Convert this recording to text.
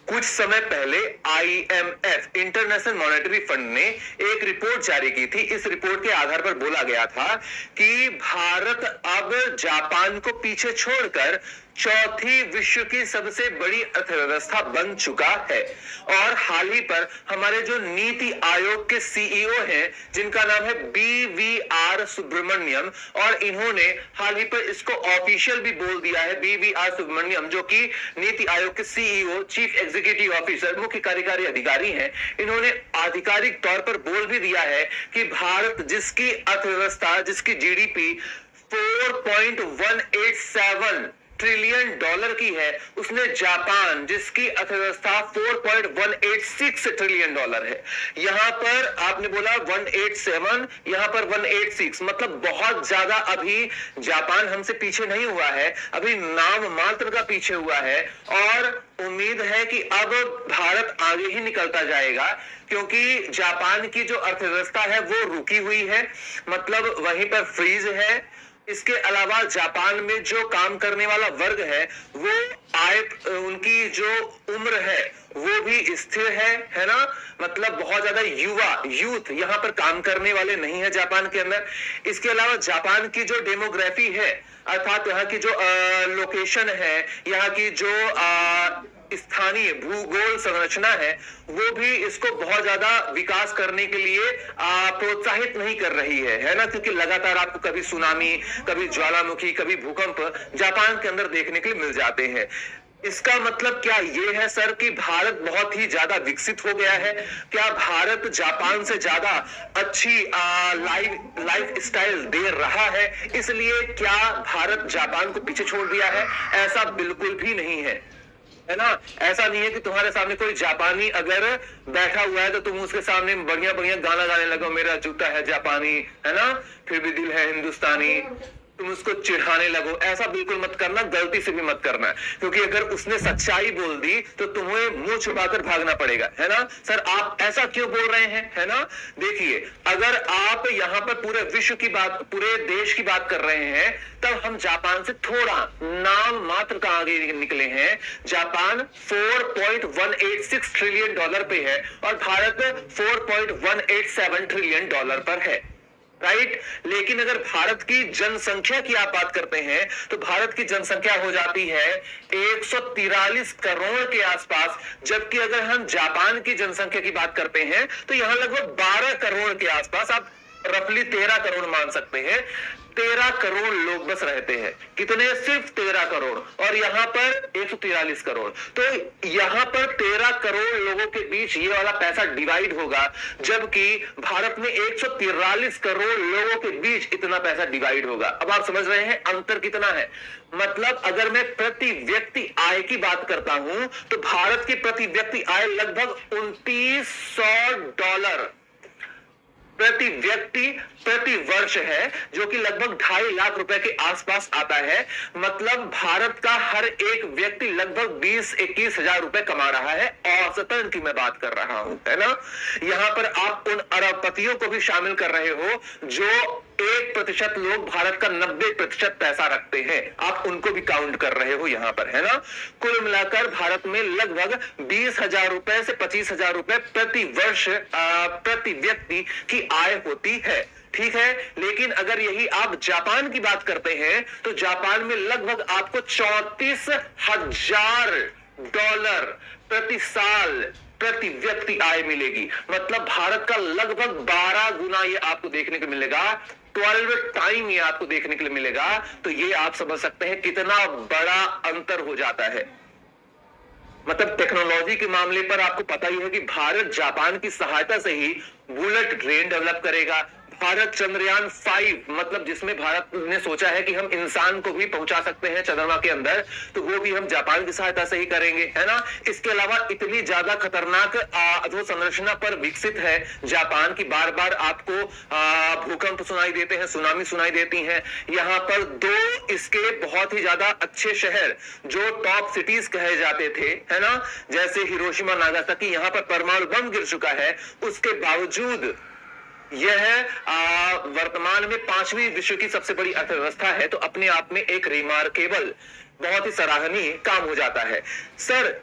कुछ समय पहले आईएमएफ इंटरनेशनल मॉनेटरी फंड ने एक रिपोर्ट जारी की थी। इस रिपोर्ट के आधार पर बोला गया था कि भारत अब जापान को पीछे छोड़कर चौथी विश्व की सबसे बड़ी अर्थव्यवस्था बन चुका है। और हाल ही पर हमारे जो नीति आयोग के सीईओ हैं, जिनका नाम है बीवीआर सुब्रमण्यम, और इन्होंने हाल ही पर इसको ऑफिशियल भी बोल दिया है। बीवीआर सुब्रमण्यम जो कि नीति आयोग के सीईओ, चीफ एग्जीक्यूटिव ऑफिसर, मुख्य कार्यकारी अधिकारी हैं, इन्होंने आधिकारिक तौर पर बोल भी दिया है कि भारत जिसकी अर्थव्यवस्था, जिसकी जीडीपी 4.187 ट्रिलियन डॉलर की है, उसने जापान जिसकी अर्थव्यवस्था 4.186 ट्रिलियन डॉलर है। यहां पर आपने बोला 187, यहां पर 186, मतलब बहुत ज्यादा अभी जापान हमसे पीछे नहीं हुआ है, अभी नाम मात्र का पीछे हुआ है। और उम्मीद है कि अब भारत आगे ही निकलता जाएगा, क्योंकि जापान की जो अर्थव्यवस्था है वो रुकी हुई है, मतलब वहीं पर फ्रीज है। इसके अलावा जापान में जो काम करने वाला वर्ग है वो उनकी जो उम्र है वो भी स्थिर है ना, मतलब बहुत ज्यादा यूथ यहाँ पर काम करने वाले नहीं है जापान के अंदर। इसके अलावा जापान की जो डेमोग्राफी है, अर्थात यहाँ की जो लोकेशन है, यहाँ की जो स्थानीय भूगोल संरचना है, वो भी इसको बहुत ज्यादा विकास करने के लिए प्रोत्साहित नहीं कर रही है ना, क्योंकि लगातार आपको कभी सुनामी, कभी ज्वालामुखी, कभी भूकंप जापान के अंदर देखने के लिए मिल जाते हैं। इसका मतलब क्या ये है सर कि भारत बहुत ही ज्यादा विकसित हो गया है? क्या भारत जापान से ज्यादा अच्छी लाइफ स्टाइल दे रहा है, इसलिए क्या भारत जापान को पीछे छोड़ दिया है? ऐसा बिल्कुल भी नहीं है ना। ऐसा नहीं है कि तुम्हारे सामने कोई जापानी अगर बैठा हुआ है तो तुम उसके सामने बढ़िया बढ़िया गाना गाने लगो, मेरा जूता है जापानी, है ना, फिर भी दिल है हिंदुस्तानी, तुम उसको चिढ़ाने लगो। ऐसा बिल्कुल मत करना, गलती से भी मत करना, क्योंकि अगर उसने सच्चाई बोल दी तो तुम्हें मुंह छुपाकर भागना पड़ेगा, है ना। सर आप ऐसा क्यों बोल रहे हैं, है ना। देखिए, अगर आप यहाँ पर पूरे विश्व की बात, पूरे देश की बात कर रहे हैं, तब हम जापान से थोड़ा नाम मात्र का आगे निकले हैं। जापान 4.186 ट्रिलियन डॉलर पे है और भारत 4.187 ट्रिलियन डॉलर पर है, राइट। लेकिन अगर भारत की जनसंख्या की आप बात करते हैं तो भारत की जनसंख्या हो जाती है 143 करोड़ के आसपास, जबकि अगर हम जापान की जनसंख्या की बात करते हैं तो यहां लगभग 12 करोड़ के आसपास, आप रफली 13 करोड़ मान सकते हैं, 13 करोड़ लोग बस रहते हैं। कितने? सिर्फ 13 करोड़, और यहां पर 143 करोड़। तो यहां पर 13 करोड़ लोगों के बीच ये वाला पैसा डिवाइड होगा, जबकि भारत में 143 करोड़ लोगों के बीच इतना पैसा डिवाइड होगा। अब आप समझ रहे हैं अंतर कितना है। मतलब अगर मैं प्रति व्यक्ति आय की बात करता हूं तो भारत की प्रति व्यक्ति आय लगभग $2900 प्रति व्यक्ति प्रति वर्ष है, जो कि लगभग 2.5 लाख रुपए के आसपास आता है। मतलब भारत का हर एक व्यक्ति लगभग 20-21 हजार रुपए कमा रहा है, औसतन की मैं बात कर रहा हूं, है ना। यहां पर आप उन अरबपतियों को भी शामिल कर रहे हो जो 1% लोग भारत का 90% पैसा रखते हैं, आप उनको भी काउंट कर रहे हो यहां पर, है ना। कुल मिलाकर भारत में लगभग 20,000 रुपए से 25,000 रुपए प्रति वर्ष प्रति व्यक्ति की आय होती है, ठीक है। लेकिन अगर यही आप जापान की बात करते हैं तो जापान में लगभग आपको $34,000 प्रति साल प्रति व्यक्ति आय मिलेगी। मतलब भारत का लगभग 12 गुना ये आपको देखने को मिलेगा, 12 टाइम ये आपको देखने के लिए मिलेगा। तो ये आप समझ सकते हैं कितना बड़ा अंतर हो जाता है। मतलब टेक्नोलॉजी के मामले पर आपको पता ही है कि भारत जापान की सहायता से ही बुलेट ट्रेन डेवलप करेगा। भारत चंद्रयान 5, मतलब जिसमें भारत ने सोचा है कि हम इंसान को भी पहुंचा सकते हैं चंद्रमा के अंदर, तो वो भी हम जापान की सहायता से ही करेंगे, है ना। इसके अलावा इतनी ज्यादा खतरनाक अधोसंरचना पर विकसित है जापान की बार बार आपको भूकंप सुनाई देते हैं, सुनामी सुनाई देती है। यहाँ पर 2 इसके बहुत ही ज्यादा अच्छे शहर जो टॉप सिटीज कहे जाते थे, है ना, जैसे हिरोशिमा नागासाकी, यहाँ पर परमाणु बम गिर चुका है, उसके बावजूद यह वर्तमान में 5वीं विश्व की सबसे बड़ी अर्थव्यवस्था है। तो अपने आप में एक रिमार्केबल, बहुत ही सराहनीय काम हो जाता है। सर